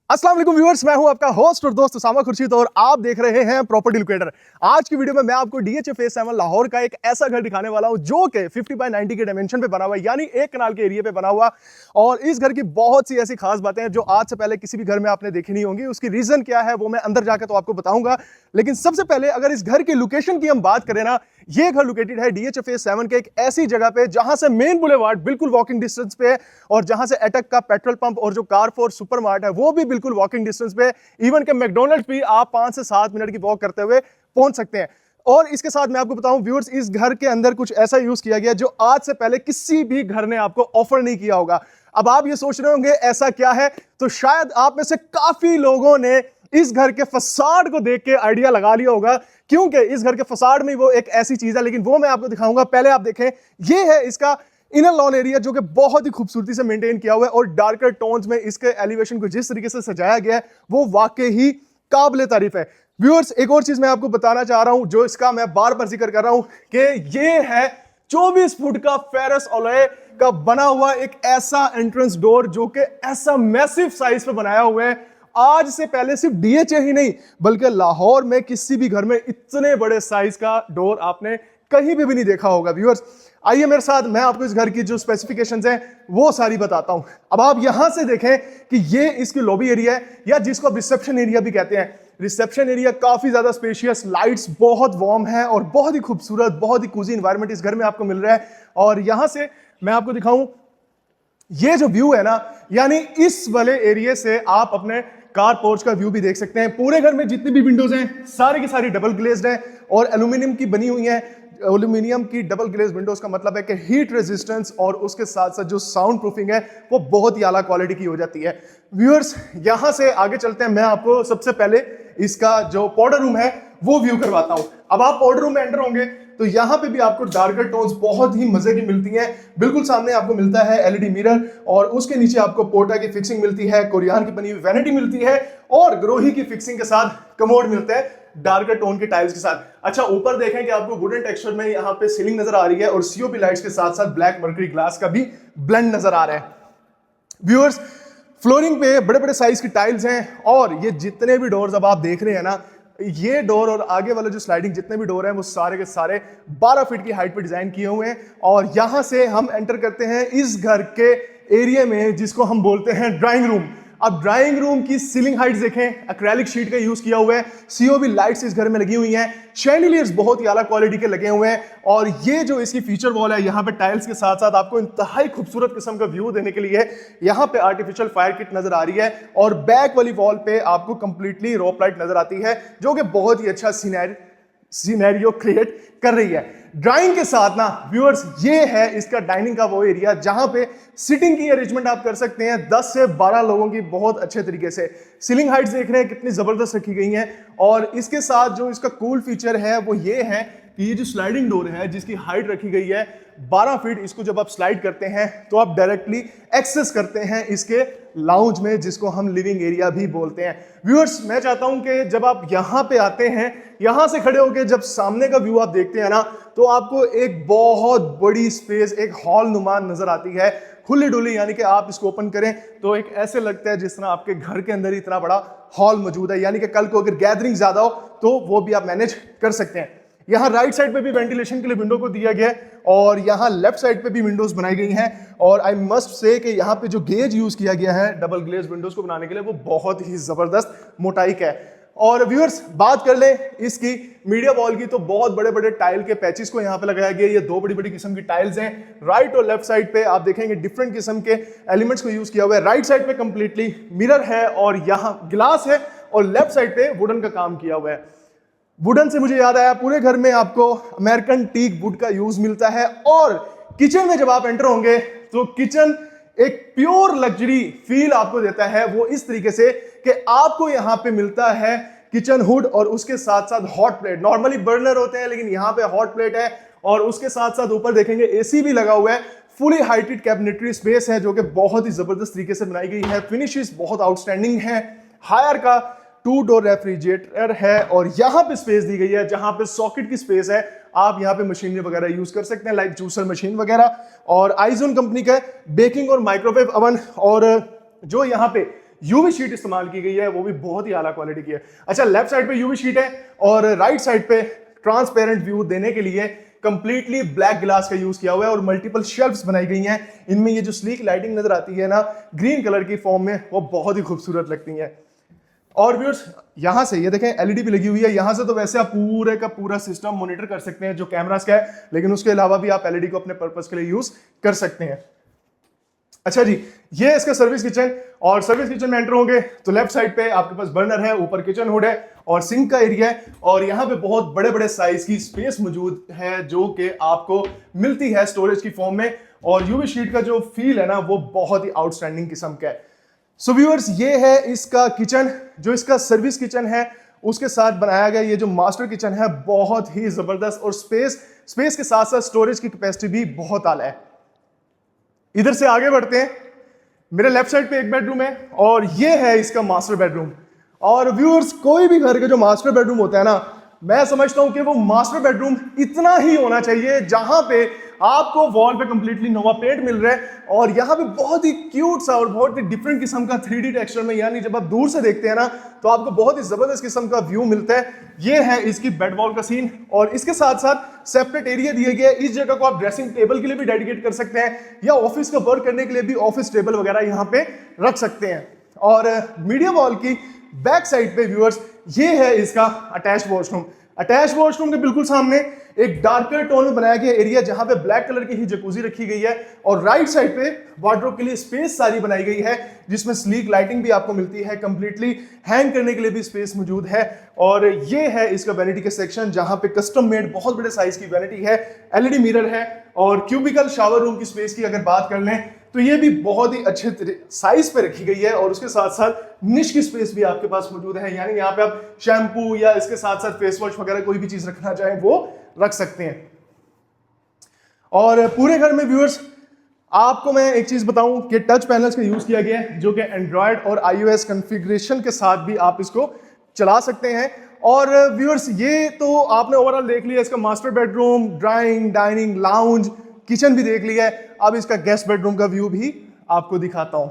अस्सलाम वालेकुम व्यूअर्स, मैं हूं आपका होस्ट और दोस्त उसामा खुर्शीद और आप देख रहे हैं प्रॉपर्टी लोकेटर। आज की वीडियो में मैं आपको डीएचए फेज 7 लाहौर का एक ऐसा घर दिखाने वाला हूं जो कि 50 बाय 90 के डायमेंशन पे बना हुआ है, यानी एक कनाल के एरिया पे बना हुआ। और इस घर की बहुत सी ऐसी खास बातें हैं जो आज से पहले किसी भी घर में आपने देखी नहीं होंगी। उसकी रीजन क्या है वो मैं अंदर जाकर तो आपको बताऊंगा, लेकिन सबसे पहले अगर इस घर की लोकेशन की हम बात करें ना, ये घर लोकेटेड है डीएचए फेज 7 के एक ऐसी जगह पे जहां से मेन बुलेवार्ड बिल्कुल वॉकिंग डिस्टेंस पे है और जहां से एटक का पेट्रोल पंप और जो कारफोर सुपरमार्ट है वो भी बिल्कुल वॉकिंग डिस्टेंस पे। इवन के मैकडॉनल्ड्स भी आप 5 से 7 मिनट की वॉक करते हुए पहुंच सकते हैं। और इसके साथ मैं आपको बताऊं व्यूअर्स, इस घर के अंदर कुछ ऐसा यूज किया गया जो आज से पहले किसी भी घर ने आपको ऑफर नहीं किया होगा। अब आप ये सोच रहे होंगे ऐसा क्या है, तो शायद आप में से काफी लोगों ने इस घर के फसाड को देख के आइडिया लगा लिया होगा, क्योंकि इस घर के फसाड में वो एक ऐसी चीज है, लेकिन वो मैं आपको दिखाऊंगा। पहले आप देखें, ये है इसका इनर लॉन एरिया जो कि बहुत ही खूबसूरती से मेंटेन किया हुआ है और डार्कर टोन्स में इसके एलिवेशन को जिस तरीके से सजाया गया है वो वाकई ही काबिले तारीफ है। व्यूअर्स, एक और चीज मैं आपको बताना चाह रहा हूं जो इसका मैं बार बार जिक्र कर रहा हूं कि ये है 24 फुट का फेरस अलॉय का बना हुआ एक ऐसा एंट्रेंस डोर जो कि ऐसा मैसिव साइज पे बनाया हुआ है। आज से पहले सिर्फ डीएचए ही नहीं बल्कि लाहौर में किसी भी घर में इतने बड़े साइज का डोर आपने कहीं भी नहीं देखा होगा। व्यूअर्स, आइए मेरे साथ, मैं आपको इस घर की जो स्पेसिफिकेशंस हैं वो सारी बताता हूं। अब आप यहां से देखें कि ये इसकी लॉबी एरिया है या जिसको रिसेप्शन एरिया भी कहते हैं। रिसेप्शन एरिया काफी ज्यादा स्पेशियस, लाइट्स बहुत वार्म है और बहुत ही खूबसूरत, बहुत ही कूजी एनवायरनमेंट इस घर में आपको मिल रहा है। और यहां से मैं आपको दिखाऊं, ये जो व्यू है ना, यानी इस वाले एरिया से आप अपने कार पोर्च का व्यू भी देख सकते हैं। पूरे घर में जितनी भी विंडोज हैं सारी की सारी डबल ग्लेज्ड हैं और एल्यूमिनियम की बनी हुई हैं। एल्यूमिनियम की डबल ग्लेज विंडोज का मतलब है कि हीट रेजिस्टेंस और उसके साथ साथ जो साउंड प्रूफिंग है वो बहुत ही आला क्वालिटी की हो जाती है। व्यूअर्स, यहां से आगे चलते हैं, मैं आपको सबसे पहले इसका जो पाउडर रूम है वो व्यू करवाता हूं। अब आप पाउडर रूम में एंटर होंगे तो यहां पे भी आपको डार्कर टोन्स बहुत ही मजे की मिलती हैं। बिल्कुल सामने आपको मिलता है एलईडी मिरर और उसके नीचे आपको पोर्टा की फिक्सिंग मिलती है, कोरियान की बनी हुई वैनिटी मिलती है और ग्रोही की फिक्सिंग के साथ कमोड मिलता है डार्कर टोन के टाइल्स के साथ। अच्छा, ऊपर देखें कि आपको वुडन टेक्सचर में यहाँ पे सीलिंग नजर आ रही है और सीओपी लाइट्स के साथ साथ ब्लैक मर्करी ग्लास का भी ब्लेंड नजर आ रहा है। व्यूअर्स, फ्लोरिंग पे बड़े बड़े साइज की टाइल्स हैं और ये जितने भी डोर्स अब आप देख रहे हैं ना, ये डोर और आगे वाले जो स्लाइडिंग जितने भी डोर हैं वो सारे के सारे 12 फीट की हाइट पे डिजाइन किए हुए हैं। और यहां से हम एंटर करते हैं इस घर के एरिया में जिसको हम बोलते हैं ड्राइंग रूम। अब ड्राइंग रूम की सीलिंग हाइट्स देखें, एक्रेलिक शीट का यूज किया हुआ है, सीओबी लाइट्स इस घर में लगी हुई हैं, शैंडिलियर्स बहुत ही आला क्वालिटी के लगे हुए हैं और ये जो इसकी फीचर वॉल है यहाँ पे टाइल्स के साथ साथ आपको इंतहाई खूबसूरत किस्म का व्यू देने के लिए यहाँ पे आर्टिफिशियल फायर किट नजर आ रही है और बैक वाली वॉल पे आपको कंप्लीटली रोप लाइट नजर आती है जो कि बहुत ही अच्छा सिनेरियो क्रिएट कर रही है। ड्राइंग के साथ ना व्यूअर्स, ये है इसका डाइनिंग का वो एरिया जहां पे सिटिंग की अरेंजमेंट आप कर सकते हैं 10 से 12 लोगों की बहुत अच्छे तरीके से। सीलिंग हाइट्स देख रहे हैं कितनी जबरदस्त रखी गई हैं और इसके साथ जो इसका कूल फीचर है वो ये है कि ये जो स्लाइडिंग डोर है जिसकी हाइट रखी गई है 12 फीट, इसको जब आप स्लाइड करते हैं तो आप डायरेक्टली एक्सेस करते हैं इसके लाउंज में जिसको हम लिविंग एरिया भी बोलते हैं। व्यूअर्स, मैं चाहता हूं कि जब आप यहां पे आते हैं, यहां से खड़े होकर जब सामने का व्यू आप देखते हैं ना, तो आपको एक बहुत बड़ी स्पेस, एक हॉल नुमा नजर आती है खुली डुली, यानी कि आप इसको ओपन करें तो एक ऐसे लगता है जिस तरह आपके घर के अंदर ही इतना बड़ा हॉल मौजूद है, यानी कि कल को अगर गैदरिंग ज्यादा हो तो वो भी आप मैनेज कर सकते हैं। यहाँ राइट साइड पे भी वेंटिलेशन के लिए विंडो को दिया गया है और यहाँ लेफ्ट साइड पे भी विंडोज बनाई गई हैं और आई मस्ट से कि यहाँ पे जो गेज यूज किया गया है डबल ग्लेज विंडोज को बनाने के लिए वो बहुत ही जबरदस्त मोटाई का है। और व्यूअर्स, बात कर ले इसकी मीडिया वॉल की, तो बहुत बड़े बड़े टाइल के पैचेस को यहाँ पे लगाया गया है। ये दो बड़ी बड़ी किस्म की टाइल्स हैं। राइट और लेफ्ट साइड पे आप देखेंगे डिफरेंट किस्म के एलिमेंट्स को यूज किया हुआ है। राइट साइड पे कंप्लीटली मिरर है और यहाँ ग्लास है और लेफ्ट साइड पे वुडन का काम किया हुआ है। वुडन से मुझे याद आया, पूरे घर में आपको अमेरिकन टीक वुड का यूज मिलता है और किचन में जब आप एंटर होंगे तो किचन एक प्योर लग्जरी फील आपको देता है। वो इस तरीके से कि आपको यहां पे मिलता है किचन हुड और उसके साथ साथ हॉट प्लेट। नॉर्मली बर्नर होते हैं लेकिन यहां पे हॉट प्लेट है और उसके साथ साथ ऊपर देखेंगे एसी भी लगा हुआ है। फुली हाइटेड कैबिनेटरी स्पेस है जो कि बहुत ही जबरदस्त तरीके से बनाई गई है। फिनिशेस बहुत आउटस्टैंडिंग है। हायर का 2 डोर रेफ्रिजरेटर है और यहां पे स्पेस दी गई है जहां पे सॉकेट की स्पेस है। आप यहां पे मशीनरी वगैरह यूज कर सकते हैं लाइक जूसर मशीन वगैरह। और आइजोन कंपनी का बेकिंग और माइक्रोवेव अवन और जो यहाँ पे यूवी शीट इस्तेमाल की गई है, वो भी बहुत ही आला क्वालिटी की है। अच्छा, लेफ्ट साइड पे यूवी शीट है और राइट साइड पे ट्रांसपेरेंट व्यू देने के लिए कंप्लीटली ब्लैक ग्लास का यूज किया हुआ है और मल्टीपल शेल्फ्स बनाई गई हैं। इनमें ये जो स्लीक लाइटिंग नजर आती है ना ग्रीन कलर की फॉर्म में, वो बहुत ही खूबसूरत लगती है। और व्यूअर्स यहां से ये देखें एलईडी भी लगी हुई है। यहां से तो वैसे आप पूरे का पूरा सिस्टम मॉनिटर कर सकते हैं जो कैमरास का है, लेकिन उसके अलावा भी आप एलईडी को अपने पर्पस के लिए यूज कर सकते हैं। अच्छा जी, ये इसका सर्विस किचन, और सर्विस किचन में एंटर होंगे तो लेफ्ट साइड पे आपके पास बर्नर है, ऊपर किचन हुड है और सिंक का एरिया है, और यहाँ पे बहुत बड़े बड़े साइज की स्पेस मौजूद है जो कि आपको मिलती है स्टोरेज की फॉर्म में। और यूवी शीट का जो फील है ना वो बहुत ही आउटस्टैंडिंग किस्म का है। सो व्यूअर्स, ये है इसका किचन, जो इसका सर्विस किचन है उसके साथ बनाया गया ये जो मास्टर किचन है बहुत ही जबरदस्त, और स्पेस के साथ साथ स्टोरेज की कैपेसिटी भी बहुत आला है। इधर से आगे बढ़ते हैं, मेरे लेफ्ट साइड पे एक बेडरूम है और ये है इसका मास्टर बेडरूम। और व्यूअर्स, कोई भी घर का जो मास्टर बेडरूम होता है ना, मैं समझता हूं कि वो मास्टर बेडरूम इतना ही होना चाहिए जहां पे आपको वॉल पे कंप्लीटली नोवा पेंट मिल रहा है और यहाँ पे बहुत ही क्यूट सा और बहुत ही डिफरेंट किस्म का 3D टेक्सचर में, यानी जब आप दूर से देखते हैं ना तो आपको बहुत ही जबरदस्त किस्म का व्यू मिलता है। ये है इसकी बेड वॉल का सीन, और इसके साथ साथ सेपरेट एरिया दिए गए। इस जगह को आप ड्रेसिंग टेबल के लिए भी डेडिकेट कर सकते हैं या ऑफिस का वर्क करने के लिए भी ऑफिस टेबल वगैरह यहाँ पे रख सकते हैं। और मीडिया वॉल की बैक साइड पे व्यूअर्स, ये है इसका अटैच वॉशरूम। अटैच वॉशरूम के बिल्कुल सामने एक डार्कर टोन में बनाया गया एरिया जहां पे ब्लैक कलर की ही जकूजी रखी गई है, और राइट साइड पे वार्डरोब के लिए स्पेस सारी बनाई गई है जिसमें स्लीक लाइटिंग भी आपको मिलती है, कंप्लीटली हैंग करने के लिए भी स्पेस मौजूद है। और ये है इसका वैनिटी का सेक्शन जहां पे कस्टम मेड बहुत बड़े साइज की वैनिटी है, एलईडी मिरर है, और क्यूबिकल शावर रूम की स्पेस की अगर बात कर लें तो ये भी बहुत ही अच्छे साइज पे रखी गई है, और उसके साथ साथ निश की स्पेस भी आपके पास मौजूद है, यानी यहाँ पे आप शैम्पू या इसके साथ साथ फेस वॉश वगैरह कोई भी चीज रखना चाहें वो रख सकते हैं। और पूरे घर में व्यूअर्स आपको मैं एक चीज बताऊं कि टच पैनल्स का यूज किया गया है जो कि एंड्रॉयड और iOS कॉन्फ़िगरेशन के साथ भी आप इसको चला सकते हैं। और व्यूअर्स, ये तो आपने ओवरऑल देख लिया इसका master bedroom, drawing, dining, lounge, kitchen भी देख लिया है। अब इसका गेस्ट बेडरूम का व्यू भी आपको दिखाता हूं।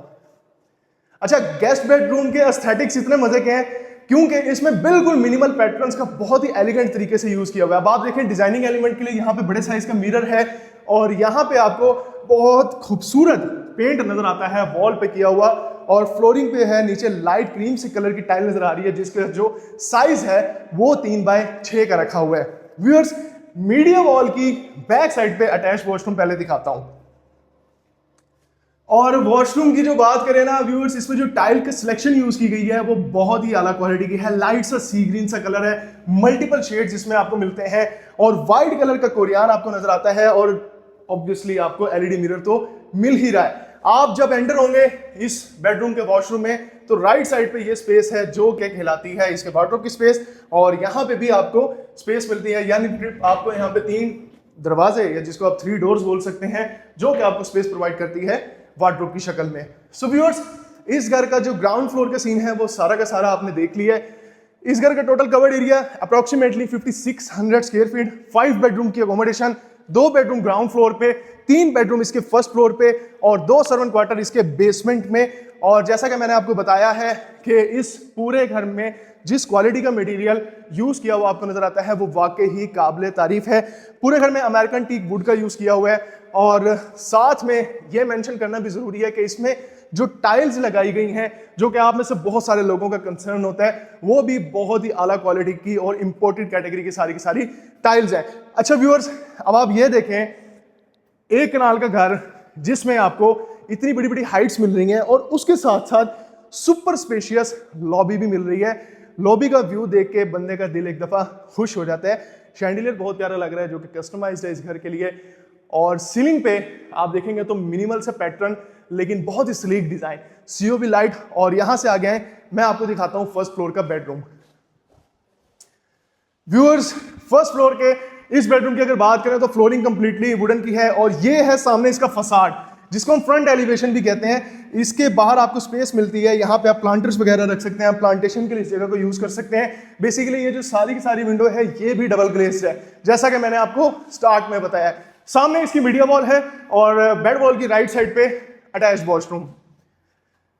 अच्छा, गेस्ट बेडरूम के एस्थेटिक्स इतने मजे के हैं क्योंकि इसमें बिल्कुल मिनिमल पैटर्न्स का बहुत ही एलिगेंट तरीके से यूज किया हुआ है। अब आप देखें डिजाइनिंग एलिमेंट के लिए यहाँ पे बड़े साइज का मिरर है, और यहाँ पे आपको बहुत खूबसूरत पेंट नजर आता है वॉल पे किया हुआ, और फ्लोरिंग पे है नीचे लाइट क्रीम सी कलर की टाइल नजर आ रही है जिसका जो साइज है वो 3x6 का रखा हुआ है। व्यूअर्स, मीडिया वॉल की बैक साइड पे अटैच वॉशरूम पहले दिखाता हूं। और वॉशरूम की जो बात करें ना व्यूअर्स, इसमें जो टाइल का सिलेक्शन यूज की गई है वो बहुत ही आला क्वालिटी की है। लाइट सा सी ग्रीन सा कलर है, मल्टीपल शेड्स इसमें आपको मिलते हैं, और व्हाइट कलर का कोरियान आपको नजर आता है, और ऑब्वियसली आपको एलईडी मिरर तो मिल ही रहा है। आप जब एंटर होंगे इस बेडरूम के वॉशरूम में तो राइट साइड पे ये स्पेस है जो कि कहलाती है इसके वार्डरोब की स्पेस, और यहाँ पे भी आपको स्पेस मिलती है, यानी आपको यहाँ पे 3 दरवाजे या जिसको आप 3 डोर्स बोल सकते हैं जो कि आपको स्पेस प्रोवाइड करती है वार्डरोब की शक्ल में। सो व्यूअर्स, इस घर का जो ग्राउंड फ्लोर का सीन है वो सारा का सारा आपने देख लिया है। इस घर का total covered area approximately 5600 square feet, 5 bedroom की अकोमोडेशन, 2 बेडरूम ग्राउंड फ्लोर पे, 3 बेडरूम इसके फर्स्ट फ्लोर पे और 2 सर्वेंट क्वार्टर इसके बेसमेंट में। और जैसा कि मैंने आपको बताया है कि इस पूरे घर में जिस क्वालिटी का मटेरियल यूज किया हुआ आपको नजर आता है वो वाकई ही काबिल तारीफ है। पूरे घर में अमेरिकन टीक वुड का यूज किया हुआ है, और साथ में यह मेंशन करना भी जरूरी है कि इसमें जो टाइल्स लगाई गई हैं, जो कि आप में से बहुत सारे लोगों का कंसर्न होता है, वो भी बहुत ही आला क्वालिटी की और इंपोर्टेड कैटेगरी की सारी टाइल्स हैं। अच्छा व्यूअर्स, अब आप ये देखें, एक कनाल का घर जिसमें आपको इतनी बड़ी बड़ी हाइट्स मिल रही हैं और उसके साथ साथ सुपर स्पेशियस लॉबी भी मिल रही है। लॉबी का व्यू देख के बंदे का दिल एक दफा खुश हो जाता है। शैंडिलियर बहुत प्यारा लग रहा है जो कि कस्टमाइज्ड है इस घर के लिए, और सीलिंग पे आप देखेंगे तो मिनिमल से पैटर्न लेकिन बहुत ही स्लीक डिजाइन, सीओबी लाइट। और यहां से आगे मैं आपको दिखाता हूं फर्स्ट फ्लोर का बेडरूम। व्यूअर्स, फर्स्ट फ्लोर के इस बेडरूम की अगर बात करें तो फ्लोरिंग कंप्लीटली वुडन की है, और ये है सामने इसका फसाड जिसको हम फ्रंट एलिवेशन भी कहते हैं। इसके बाहर आपको स्पेस मिलती है, यहाँ पे आप प्लांटर्स वगैरह रख सकते हैं, प्लांटेशन के लिए इस जगह को यूज कर सकते हैं। बेसिकली ये जो सारी की सारी विंडो है ये भी डबल ग्लेज्ड है जैसा कि मैंने आपको स्टार्ट में बताया। सामने इसकी मीडिया वॉल है और बेड वॉल की राइट साइड पे अटैच वॉशरूम।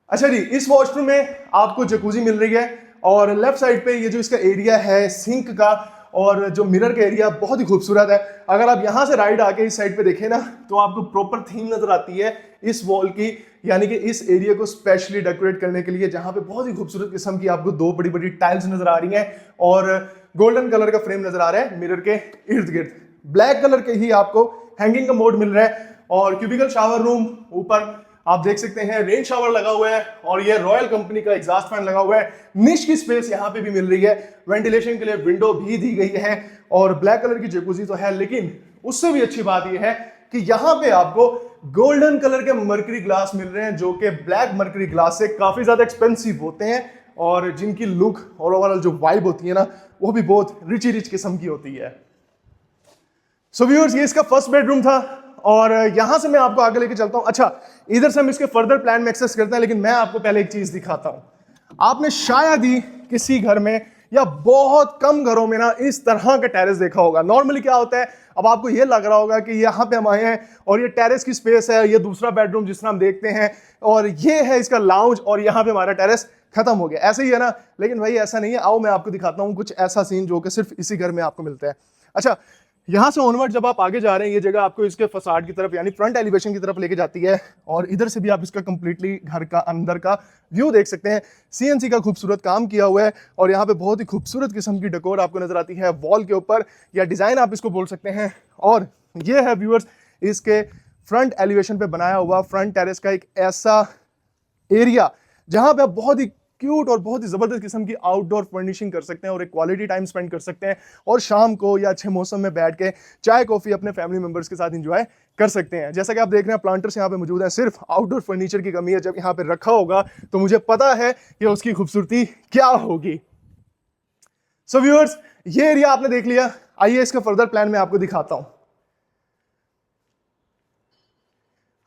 अच्छा जी, इस वॉशरूम में आपको जकूजी मिल रही है और लेफ्ट साइड पे ये जो इसका एरिया है सिंक का और जो मिरर का एरिया बहुत ही खूबसूरत है। अगर आप यहाँ से राइट आके इस साइड पे देखें ना तो आपको प्रॉपर थीम नजर आती है इस वॉल की, यानी कि इस एरिया को स्पेशली डेकोरेट करने के लिए, जहां पे बहुत ही खूबसूरत किस्म की आपको दो बड़ी बड़ी टाइल्स नजर आ रही हैं और गोल्डन कलर का फ्रेम नजर आ रहा है मिरर के इर्द गिर्द। ब्लैक कलर के ही आपको हैंगिंग का मोड मिल रहा है और क्यूबिकल शावर रूम ऊपर आप देख सकते हैं रेन शावर लगा हुआ है और ये रॉयल कंपनी का एग्जॉस्ट फैन लगा हुआ है। निश की स्पेस यहाँ पे भी मिल रही है, वेंटिलेशन के लिए विंडो भी दी गई है और ब्लैक कलर की जकूजी तो है, लेकिन उससे भी अच्छी बात यह है कि यहाँ पे आपको गोल्डन कलर के मर्करी ग्लास मिल रहे हैं जो कि ब्लैक मर्करी ग्लास से काफी ज्यादा एक्सपेंसिव होते हैं और जिनकी लुक और ओवरऑल जो वाइब होती है ना वो भी बहुत रिच किस्म की होती है। सो व्यूअर्स, ये इसका फर्स्ट बेडरूम था और यहां से मैं आपको आगे लेके चलता हूं। अच्छा, इधर से हम इसके फर्दर प्लान में एक्सेस करते हैं, लेकिन मैं आपको पहले एक चीज दिखाता हूं। आपने शायद ही किसी घर में या बहुत कम घरों में ना इस तरह का टेरेस देखा होगा। नॉर्मली क्या होता है, अब आपको ये लग रहा होगा कि यहाँ पे हम आए हैं और ये टेरेस की स्पेस है, ये दूसरा बेडरूम जिस तरह हम देखते हैं और ये है इसका लाउंज और यहाँ पे हमारा टेरेस खत्म हो गया, ऐसे ही है ना। लेकिन भाई ऐसा नहीं है, आओ मैं आपको दिखाता हूँ कुछ ऐसा सीन जो कि सिर्फ इसी घर में आपको मिलता है। अच्छा, यहां से ऑनवर्ड जब आप आगे जा रहे हैं, ये जगह आपको इसके फसाड की तरफ यानी फ्रंट एलिवेशन की तरफ लेके जाती है और इधर से भी आप इसका कंप्लीटली घर का अंदर का व्यू देख सकते हैं। सीएनसी का खूबसूरत काम किया हुआ है और यहाँ पे बहुत ही खूबसूरत किस्म की डेकोर आपको नजर आती है वॉल के ऊपर, या डिजाइन आप इसको बोल सकते हैं। और ये है व्यूअर्स इसके फ्रंट एलिवेशन पे बनाया हुआ फ्रंट टेरेस का एक ऐसा एरिया जहां पे आप बहुत ही क्यूट और बहुत ही जबरदस्त किस्म की आउटडोर फर्निशिंग कर सकते हैं और एक क्वालिटी टाइम स्पेंड कर सकते हैं और शाम को या अच्छे मौसम में बैठ के चाय कॉफी अपने फैमिली मेंबर्स के साथ एंजॉय कर सकते हैं। जैसा कि आप देख रहे हैं प्लांटर्स यहाँ पे मौजूद हैं, सिर्फ आउटडोर फर्नीचर की कमी है। जब यहाँ पे रखा होगा तो मुझे पता है कि उसकी खूबसूरती क्या होगी। सो व्यूअर्स, ये एरिया आपने देख लिया, आइए इसका फर्दर प्लान में आपको दिखाता हूं।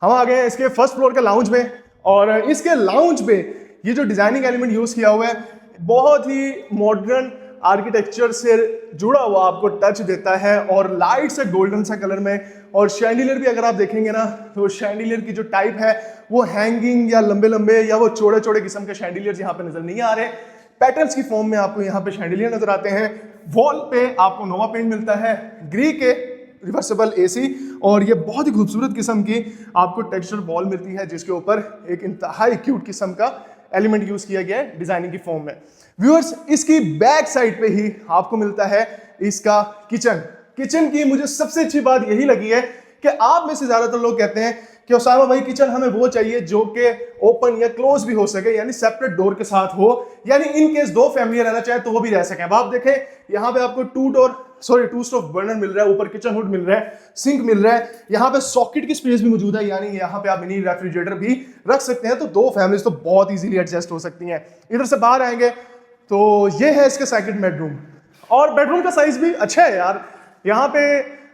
हम आ गए हैं इसके फर्स्ट फ्लोर के लाउंज में और इसके लाउंज में ये जो डिजाइनिंग एलिमेंट यूज किया हुआ है बहुत ही मॉडर्न आर्किटेक्चर से जुड़ा हुआ आपको टच देता है और लाइट से गोल्डन सा कलर में। और शैंडिलियर भी अगर आप देखेंगे ना तो शैंडिलियर की जो टाइप है वो हैंगिंग या लंबे लंबे या वो चौड़े चौड़े किस्म के शैंडिलियर यहाँ पे नजर नहीं आ रहे, पैटर्न्स की फॉर्म में आपको यहाँ पे शैंडिलियर नजर आते हैं। वॉल पे आपको नोवा पेंट मिलता है, ग्री के रिवर्सिबल एसी और ये बहुत ही खूबसूरत किस्म की आपको टेक्सचर वॉल मिलती है जिसके ऊपर एक इंतहाई क्यूट किस्म का एलिमेंट यूज किया गया है डिजाइनिंग की फॉर्म में। व्यूअर्स, इसकी बैक साइड पे ही आपको मिलता है इसका किचन। किचन की मुझे सबसे अच्छी बात यही लगी है कि आप में से ज्यादातर लोग कहते हैं कि उसामा भाई किचन हमें वो चाहिए जो कि ओपन या क्लोज भी हो सके, यानी सेपरेट डोर के साथ हो, यानी इन केस दो फैमिली रहना चाहे तो वो भी रह सके। अब आप देखें यहाँ पे आपको टू स्टोव बर्नर मिल रहा है, ऊपर किचन हुड मिल रहा है, सिंक मिल रहा है, यहाँ पे सॉकेट की स्पेस भी मौजूद है, यानी यहाँ पे आप मिनी रेफ्रिजरेटर भी रख सकते हैं, तो दो फैमिलीज तो बहुत इजीली एडजस्ट हो सकती हैं। इधर से बाहर आएंगे तो ये है इसका सेकंड बेडरूम और बेडरूम का साइज भी अच्छा है यार। यहाँ पे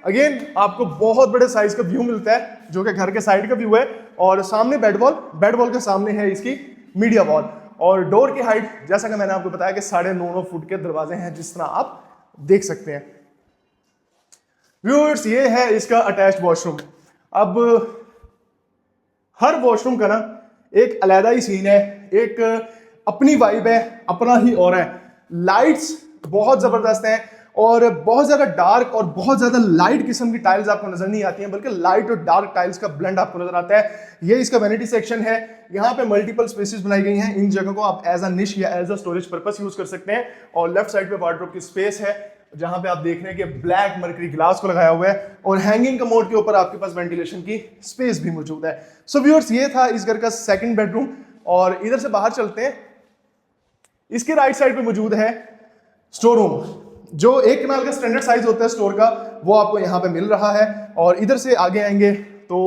अगेन आपको बहुत बड़े साइज का व्यू मिलता है जो कि घर के साइड का व्यू है और सामने बेड वॉल के सामने है इसकी मीडिया वॉल और डोर की हाइट जैसा कि मैंने आपको बताया कि 9.5 फुट के दरवाजे हैं जिस तरह आप देख सकते हैं। व्यूअर्स, ये है इसका अटैच्ड वॉशरूम। अब हर वॉशरूम का ना एक अलग ही सीन है, एक अपनी वाइब है, अपना ही ऑरा है। लाइट्स बहुत जबरदस्त हैं और बहुत ज्यादा डार्क और बहुत ज्यादा लाइट किस्म की टाइल्स आपको नजर नहीं आती हैं, बल्कि लाइट और डार्क टाइल्स का ब्लेंड आपको नजर आता है। ये इसका वैनिटी सेक्शन है, यहाँ पे मल्टीपल स्पेसेस बनाई गई हैं, इन जगह को आप एज अ निश या as a storage purpose use कर सकते हैं। और लेफ्ट साइड पे वार्डरोब की स्पेस है जहां पे आप देख रहे हैं कि ब्लैक मर्करी ग्लास को लगाया हुआ है और हैंगिंग कमोड के ऊपर आपके पास वेंटिलेशन की स्पेस भी मौजूद है। सो व्यूअर्स, ये था इस घर का सेकंड बेडरूम और इधर से बाहर चलते हैं। इसके राइट साइड पे मौजूद है स्टोर रूम, जो 1 कनाल का स्टैंडर्ड साइज होता है स्टोर का, वो आपको यहाँ पे मिल रहा है। और इधर से आगे आएंगे तो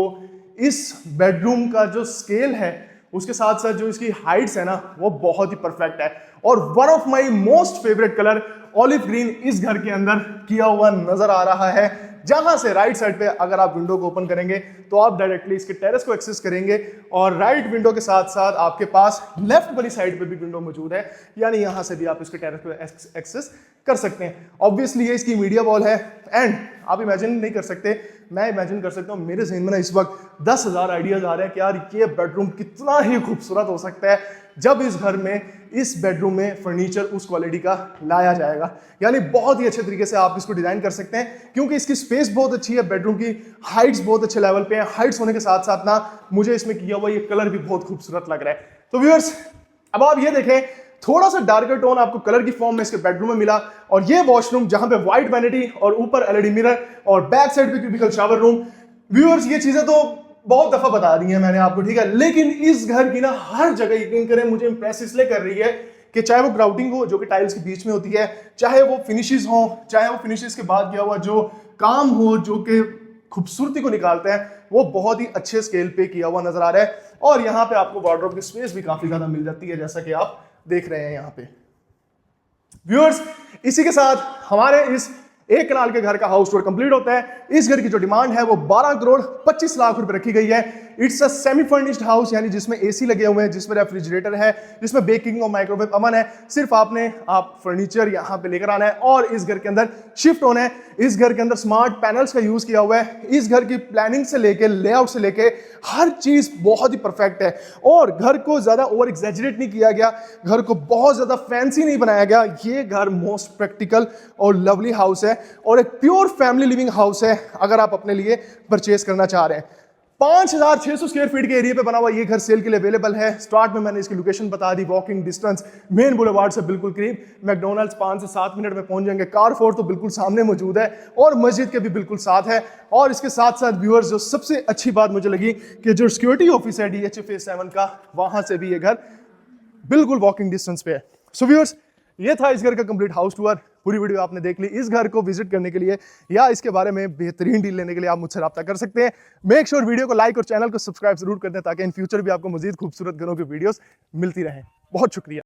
इस बेडरूम का जो स्केल है उसके साथ साथ जो इसकी हाइट्स है ना वो बहुत ही परफेक्ट है और one of my most favourite colour olive green इस घर के अंदर किया हुआ नजर आ रहा है। जहां से राइट साइड पे अगर आप विंडो को ओपन करेंगे तो आप डायरेक्टली इसके टेरेस को एक्सेस करेंगे और राइट विंडो के साथ साथ आपके पास लेफ्ट वाली साइड पे भी विंडो मौजूद है, यानी यहां से भी आप इसके टेरेस को एक्सेस कर सकते हैं। ऑब्वियसली ये इसकी मीडिया वॉल है एंड आप इमेजिन नहीं कर सकते मैं इमेजिन कर सकता हूँ, मेरे ज़हन में ना इस वक्त 10,000 आइडियाज आ रहे हैं कि यार ये बेडरूम कितना ही खूबसूरत हो सकता है जब इस घर में, इस बेडरूम में फर्नीचर उस क्वालिटी का लाया जाएगा। यानी बहुत ही अच्छे तरीके से आप इसको डिजाइन कर सकते हैं, क्योंकि इसकी स्पेस बहुत अच्छी है, बेडरूम की हाइट्स बहुत अच्छे लेवल पे हैं। हाइट्स होने के साथ साथ ना मुझे इसमें किया हुआ ये कलर भी बहुत खूबसूरत लग रहा है। तो व्यूअर्स, अब आप ये देखें, थोड़ा सा डार्कर टोन आपको कलर की फॉर्म में इसके बेडरूम में मिला, और ये वॉशरूम जहां पे व्हाइट वैनिटी और ऊपर एलईडी मिरर और बैक साइड पे क्यूबिकल शावर रूम। व्यूअर्स, ये चीजें तो बहुत दफा बता दी है मैंने आपको, ठीक है, लेकिन इस घर की ना हर जगह यकीन करें मुझे इंप्रेस इसलिए कर रही है कि चाहे वो ग्राउटिंग हो जो कि टाइल्स के बीच में होती है, चाहे वो फिनिशेस हो, चाहे वो फिनिशेस के बाद किया हुआ जो काम हो जो कि खूबसूरती को निकालते हैं, वो बहुत ही अच्छे स्केल पे किया हुआ नजर आ रहा है। और यहाँ पे आपको वार्डरोब की स्पेस भी काफी ज्यादा मिल जाती है, जैसा कि आप देख रहे हैं यहाँ पे। व्यूअर्स, इसी के साथ हमारे इस 1 कनाल के घर का हाउस टूर कंप्लीट होता है। इस घर की जो डिमांड है वो 12 करोड़ 25 लाख रुपए रखी गई है। It's a semi furnished house, यानी जिसमें एसी लगे हुए हैं, जिसमें रेफ्रिजरेटर है, जिसमें बेकिंग और माइक्रोवेव अमन है। सिर्फ आप फर्नीचर यहाँ पे लेकर आना है और इस घर के अंदर शिफ्ट होना है। इस घर के अंदर स्मार्ट पैनल्स का यूज किया हुआ है। इस घर की प्लानिंग से लेके, लेआउट से लेके हर चीज बहुत ही परफेक्ट है, और घर को ज्यादा ओवर एग्जैजरेट नहीं किया गया, घर को बहुत ज्यादा फैंसी नहीं बनाया गया। ये घर मोस्ट प्रैक्टिकल और लवली हाउस है और एक प्योर फैमिली लिविंग हाउस है अगर आप अपने लिए परचेज करना चाह रहे हैं। 5,600 स्क्वायर फीट के एरिया पे बना हुआ ये घर सेल के लिए अवेलेबल है। स्टार्ट में मैंने इसकी लोकेशन बता दी, वॉकिंग डिस्टेंस मेन बुलेवार्ड से बिल्कुल करीब, मैकडोनल्ड्स 5 से 7 मिनट में पहुंच जाएंगे, कारफोर्ड तो बिल्कुल सामने मौजूद है और मस्जिद के भी बिल्कुल साथ है। और इसके साथ साथ व्यूअर्स, जो सबसे अच्छी बात मुझे लगी कि जो सिक्योरिटी ऑफिस है DHA फेज 7 का, वहां से भी ये घर बिल्कुल वॉकिंग डिस्टेंस पे है। सो व्यूअर्स, ये था इस घर का कंप्लीट हाउस टूर। पूरी वीडियो आपने देख ली। इस घर को विजिट करने के लिए या इसके बारे में बेहतरीन डील लेने के लिए आप मुझसे राब्ता कर सकते हैं। मेक श्योर वीडियो को लाइक और चैनल को सब्सक्राइब जरूर कर दें ताकि इन फ्यूचर भी आपको मजीद खूबसूरत घरों की वीडियोस मिलती रहें। बहुत शुक्रिया।